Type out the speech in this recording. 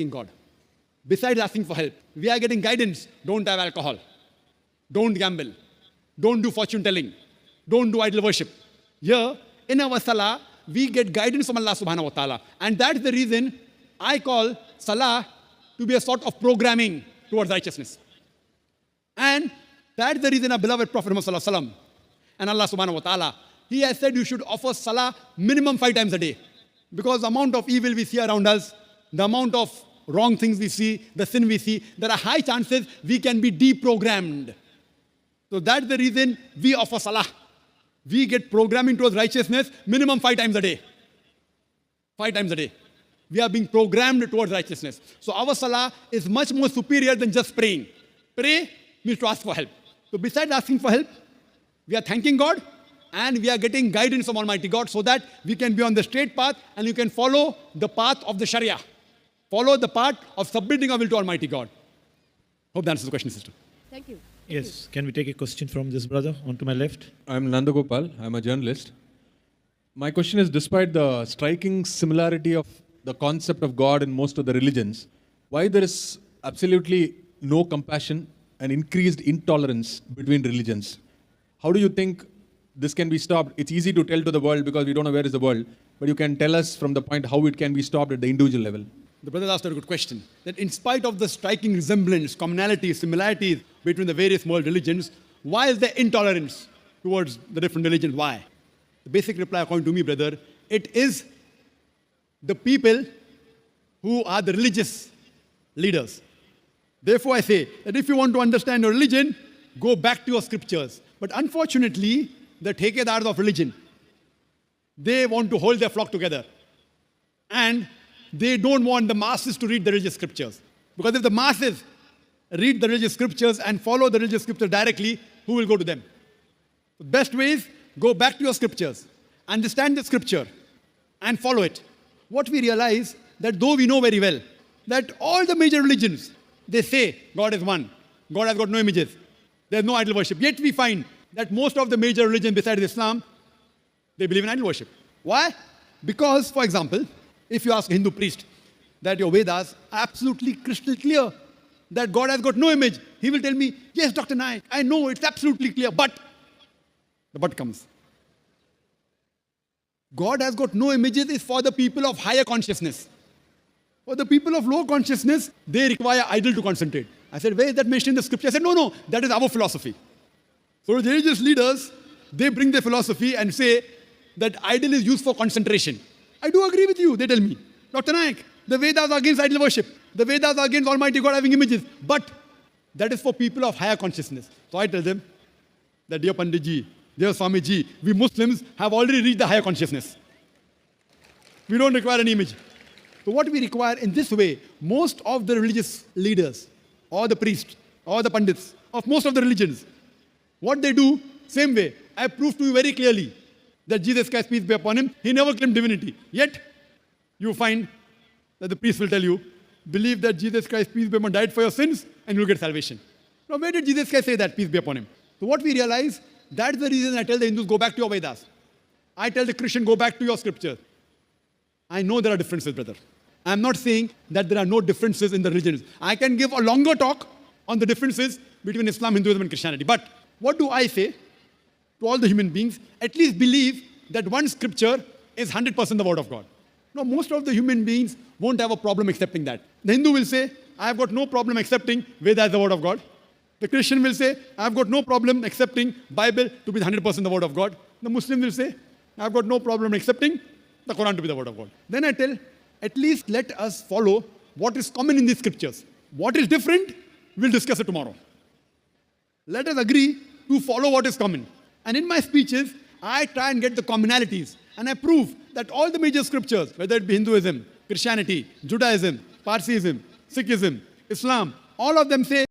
God. Besides asking for help, we are getting guidance. Don't have alcohol. Don't gamble. Don't do fortune telling. Don't do idol worship. Here, in our salah, we get guidance from Allah subhanahu wa ta'ala. And that's the reason I call salah to be a sort of programming towards righteousness. And that's the reason our beloved Prophet Muhammad sallallahu alaihi wasallam and Allah subhanahu wa ta'ala, he has said you should offer salah minimum 5 times a day. Because the amount of evil we see around us, the amount of wrong things we see, the sin we see, there are high chances we can be deprogrammed. So that's the reason we offer salah. We get programming towards righteousness minimum 5 times a day. 5 times a day. We are being programmed towards righteousness. So our salah is much more superior than just praying. Pray means to ask for help. So besides asking for help, we are thanking God and we are getting guidance from Almighty God so that we can be on the straight path and you can follow the path of the Sharia. Follow the path of submitting our will to Almighty God. Hope that answers the question, sister. Thank you. Yes, can we take a question from this brother on to my left? I'm Nandagopal. I'm a journalist. My question is, despite the striking similarity of the concept of God in most of the religions, why there is absolutely no compassion and increased intolerance between religions? How do you think this can be stopped? It's easy to tell to the world because we don't know where is the world, but you can tell us from the point how it can be stopped at the individual level. The brother asked a good question, that in spite of the striking resemblance, commonalities, similarities between the various world religions, why is there intolerance towards the different religions? Why? The basic reply, according to me, brother, it is the people who are the religious leaders. Therefore, I say that if you want to understand your religion, go back to your scriptures. But unfortunately, the thekedars of religion, they want to hold their flock together. And they don't want the masses to read the religious scriptures. Because if the masses read the religious scriptures and follow the religious scriptures directly, who will go to them? The best way is go back to your scriptures, understand the scripture, and follow it. What we realize, that though we know very well that all the major religions, they say God is one, God has got no images, there's no idol worship. Yet we find that most of the major religions besides Islam, they believe in idol worship. Why? Because, for example, if you ask a Hindu priest that your Vedas are absolutely crystal clear that God has got no image, he will tell me, yes, Dr. Naik, I know it's absolutely clear, but the but comes. God has got no images is for the people of higher consciousness. For the people of low consciousness, they require idol to concentrate. I said, where is that mentioned in the scripture? I said, no, that is our philosophy. So the religious leaders, they bring their philosophy and say that idol is used for concentration. I do agree with you, they tell me. Dr. Naik, the Vedas are against idol worship. The Vedas are against Almighty God having images. But that is for people of higher consciousness. So I tell them that, dear Panditji, dear Swamiji, we Muslims have already reached the higher consciousness. We don't require any image. So what we require in this way, most of the religious leaders, or the priests, or the Pandits, of most of the religions, what they do, same way. I proved to you very clearly that Jesus Christ, peace be upon him, he never claimed divinity. Yet, you find that the priest will tell you, believe that Jesus Christ, peace be upon him, died for your sins, and you'll get salvation. Now, where did Jesus Christ say that, peace be upon him? So what we realize, that's the reason I tell the Hindus, go back to your Vedas. I tell the Christian, go back to your scriptures. I know there are differences, brother. I'm not saying that there are no differences in the religions. I can give a longer talk on the differences between Islam, Hinduism, and Christianity. But what do I say to all the human beings? At least believe that one scripture is 100% the word of God. Now, most of the human beings won't have a problem accepting that. The Hindu will say, I have got no problem accepting Veda as the word of God. The Christian will say, I have got no problem accepting Bible to be 100% the word of God. The Muslim will say, I have got no problem accepting the Quran to be the word of God. Then I tell, at least let us follow what is common in these scriptures. What is different, we'll discuss it tomorrow. Let us agree to follow what is common. And in my speeches, I try and get the commonalities. And I prove that all the major scriptures, whether it be Hinduism, Christianity, Judaism, Parsiism, Sikhism, Islam, all of them say